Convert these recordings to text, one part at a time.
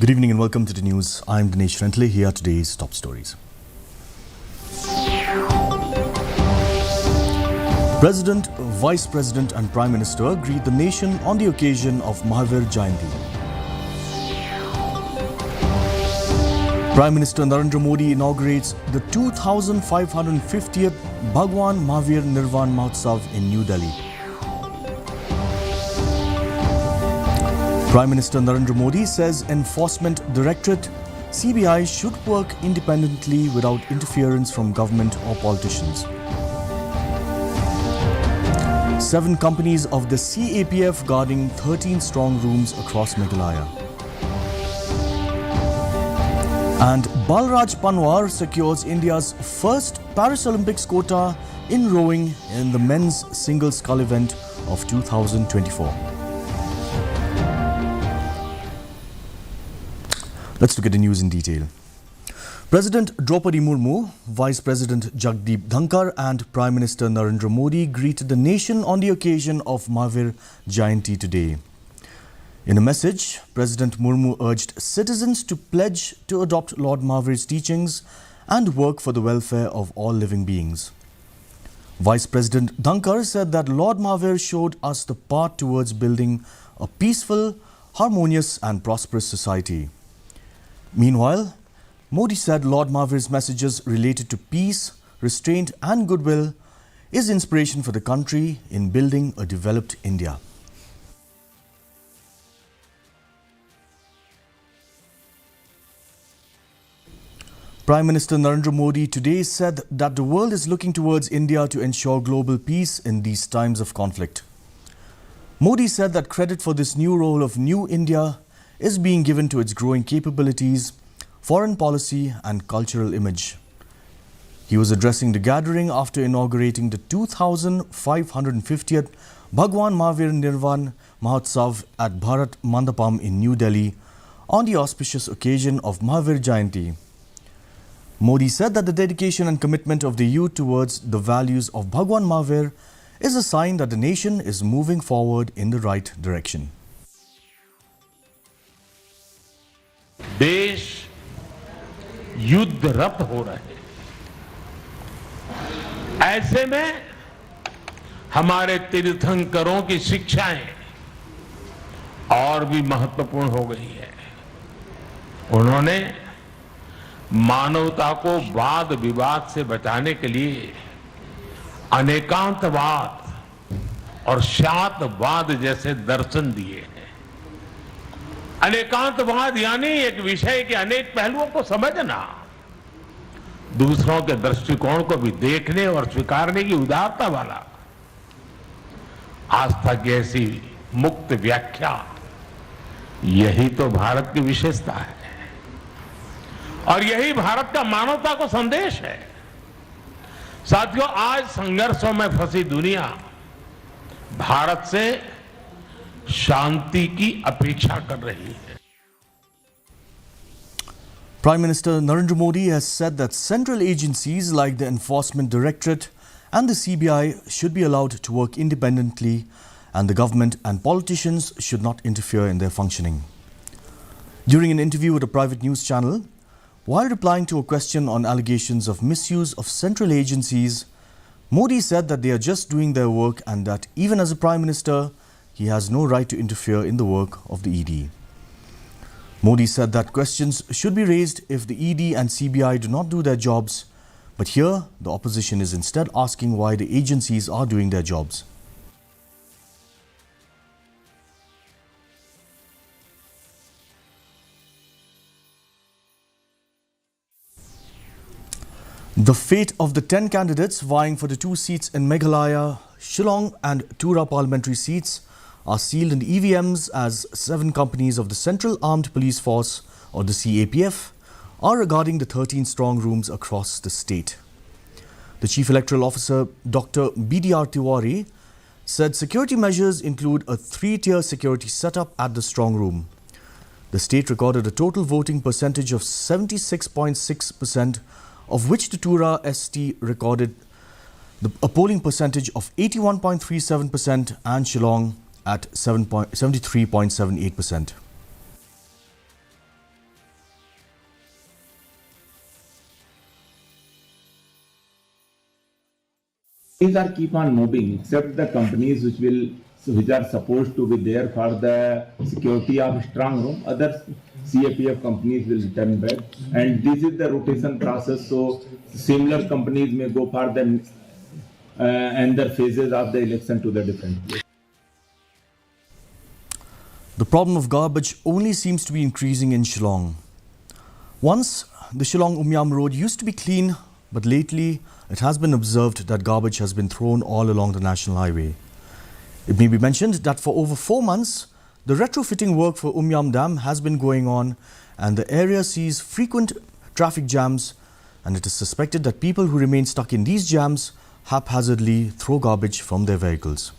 Good evening and welcome to the news. I'm Dinesh Rentley. Here are today's top stories. President, Vice President and Prime Minister greet the nation on the occasion of Mahavir Jayanti. Prime Minister Narendra Modi inaugurates the 2550th Bhagwan Mahavir Nirvan Mahotsav in New Delhi. Prime Minister Narendra Modi says Enforcement Directorate (CBI) should work independently without interference from government or politicians. 7 companies of the CAPF guarding 13 strong rooms across Meghalaya. And Balraj Panwar secures India's first Paris Olympics quota in rowing in the men's single scull event of 2024. Let's look at the news in detail. President Draupadi Murmu, Vice President Jagdeep Dhankar and Prime Minister Narendra Modi greeted the nation on the occasion of Mahavir Jayanti today. In a message, President Murmu urged citizens to pledge to adopt Lord Mahavir's teachings and work for the welfare of all living beings. Vice President Dhankar said that Lord Mahavir showed us the path towards building a peaceful, harmonious and prosperous society. Meanwhile, Modi said Lord Mahavir's messages related to peace, restraint and goodwill is inspiration for the country in building a developed India. Prime Minister Narendra Modi today said that the world is looking towards India to ensure global peace in these times of conflict. Modi said that credit for this new role of New India is being given to its growing capabilities, foreign policy and cultural image. He was addressing the gathering after inaugurating the 2550th Bhagwan Mahavir Nirvan Mahotsav at Bharat Mandapam in New Delhi on the auspicious occasion of Mahavir Jayanti. Modi said that the dedication and commitment of the youth towards the values of Bhagwan Mahavir is a sign that the nation is moving forward in the right direction. देश युद्धरत हो रहे, ऐसे में हमारे तीर्थंकरों की शिक्षाएं और भी महत्वपूर्ण हो गई है। उन्होंने मानवता को वाद विवाद से बचाने के लिए अनेकांतवाद और शातवाद जैसे दर्शन दिए हैं। अनेकांतवाद यानी एक विषय के अनेक पहलुओं को समझना, दूसरों के दृष्टिकोण को भी देखने और स्वीकारने की उदारता वाला। आस्था की ऐसी मुक्त व्याख्या, यही तो भारत की विशेषता है और यही भारत का मानवता को संदेश है। साथियों, आज संघर्षों में फंसी दुनिया भारत से शांति की अपेक्षा कर रही है. Prime Minister Narendra Modi has said that central agencies like the Enforcement Directorate and the CBI should be allowed to work independently and the government and politicians should not interfere in their functioning. During an interview with a private news channel, while replying to a question on allegations of misuse of central agencies, Modi said that they are just doing their work and that even as a Prime Minister, he has no right to interfere in the work of the ED. Modi said that questions should be raised if the ED and CBI do not do their jobs, but here the opposition is instead asking why the agencies are doing their jobs. The fate of the 10 candidates vying for the 2 seats in Meghalaya, Shillong and Tura parliamentary seats are sealed in EVMs as 7 companies of the Central Armed Police Force or the CAPF are regarding the 13 strong rooms across the state. The Chief Electoral Officer Dr. BDR Tiwari said security measures include a 3-tier security setup at the strong room. The state recorded a total voting percentage of 76.6%, of which the Tura ST recorded a polling percentage of 81.37% and Shillong at 73.78%. These are keep on moving, except the companies which are supposed to be there for the security of strong room. Other CAPF companies will return back, and this is the rotation process. So similar companies may go for the and the phases of the election to the different place. The problem of garbage only seems to be increasing in Shillong. Once, the Shillong-Umyam road used to be clean, but lately it has been observed that garbage has been thrown all along the national highway. It may be mentioned that for over 4 months, the retrofitting work for Umyam Dam has been going on and the area sees frequent traffic jams, and it is suspected that people who remain stuck in these jams haphazardly throw garbage from their vehicles.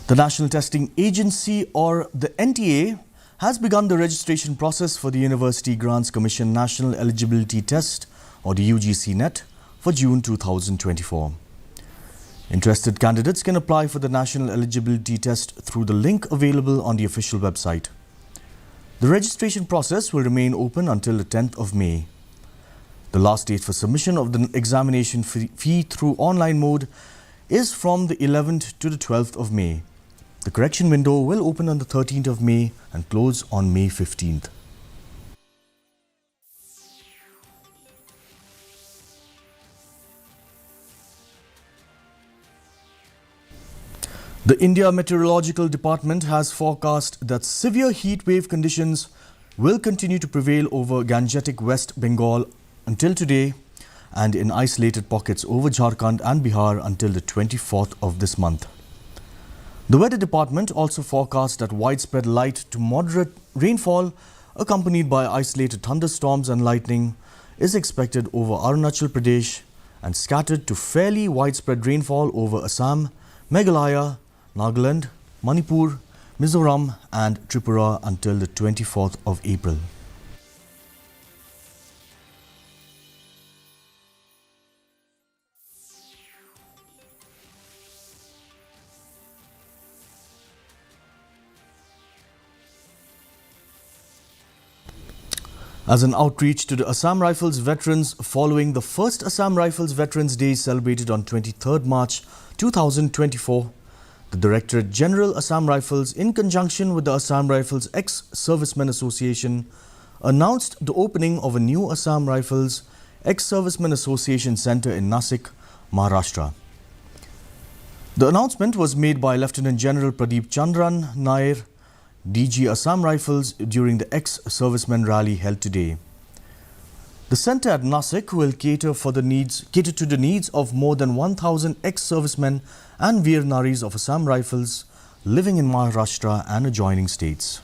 The National Testing Agency, or the NTA, has begun the registration process for the University Grants Commission National Eligibility Test, or the UGC NET, for June 2024. Interested candidates can apply for the National Eligibility Test through the link available on the official website. The registration process will remain open until the 10th of May. The last date for submission of the examination fee through online mode is from the 11th to the 12th of May. The correction window will open on the 13th of May and close on May 15th. The India Meteorological Department has forecast that severe heat wave conditions will continue to prevail over Gangetic West Bengal until today and in isolated pockets over Jharkhand and Bihar until the 24th of this month. The Weather Department also forecast that widespread light to moderate rainfall accompanied by isolated thunderstorms and lightning is expected over Arunachal Pradesh and scattered to fairly widespread rainfall over Assam, Meghalaya, Nagaland, Manipur, Mizoram and Tripura until the 24th of April. As an outreach to the Assam Rifles veterans following the first Assam Rifles Veterans Day celebrated on 23rd March 2024, the Directorate General Assam Rifles, in conjunction with the Assam Rifles Ex-Servicemen Association, announced the opening of a new Assam Rifles Ex-Servicemen Association Centre in Nasik, Maharashtra. The announcement was made by Lieutenant General Pradeep Chandran Nair, DG Assam Rifles, during the ex-servicemen rally held today. The centre at Nasik will cater to the needs of more than 1,000 ex-servicemen and Veer Naris of Assam Rifles living in Maharashtra and adjoining states.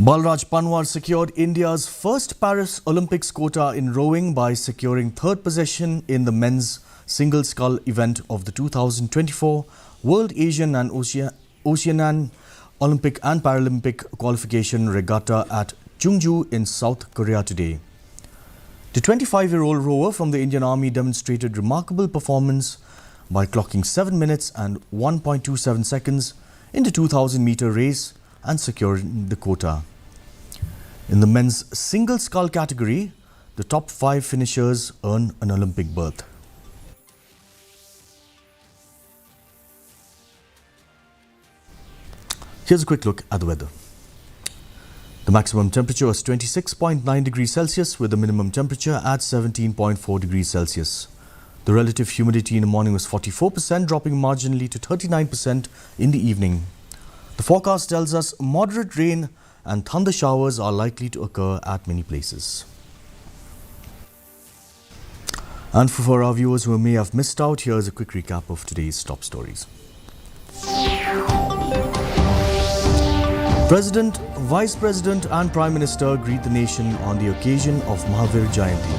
Balraj Panwar secured India's first Paris Olympics quota in rowing by securing third position in the men's single scull event of the 2024 World Asian and Oceanian Olympic and Paralympic qualification regatta at Chungju in South Korea today. The 25-year-old rower from the Indian Army demonstrated remarkable performance by clocking 7 minutes and 1.27 seconds in the 2,000-meter race and securing the quota. In the men's single scull category, the top 5 finishers earn an Olympic berth. Here's a quick look at the weather. The maximum temperature was 26.9 degrees Celsius with the minimum temperature at 17.4 degrees Celsius. The relative humidity in the morning was 44%, dropping marginally to 39% in the evening. The forecast tells us moderate rain and thunder showers are likely to occur at many places. And for our viewers who may have missed out, here's a quick recap of today's top stories. President, Vice President and Prime Minister greet the nation on the occasion of Mahavir Jayanti.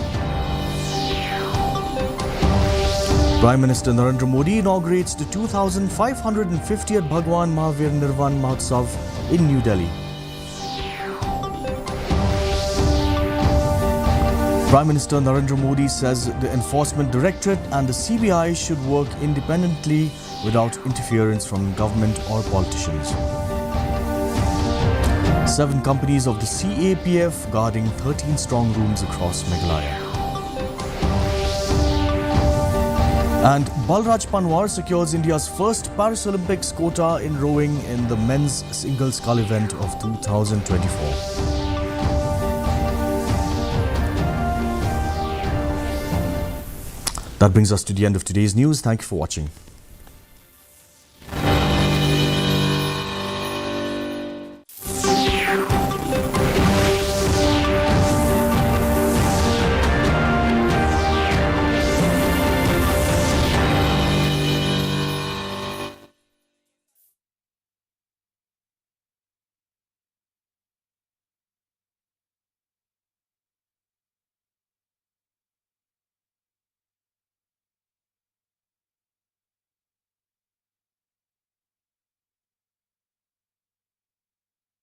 Prime Minister Narendra Modi inaugurates the 2550th Bhagwan Mahavir Nirvan Mahotsav in New Delhi. Prime Minister Narendra Modi says the Enforcement Directorate and the CBI should work independently without interference from government or politicians. 7 companies of the CAPF guarding 13 strong rooms across Meghalaya. And Balraj Panwar secures India's first Paris Olympics quota in rowing in the men's single scull event of 2024. That brings us to the end of today's news. Thank you for watching.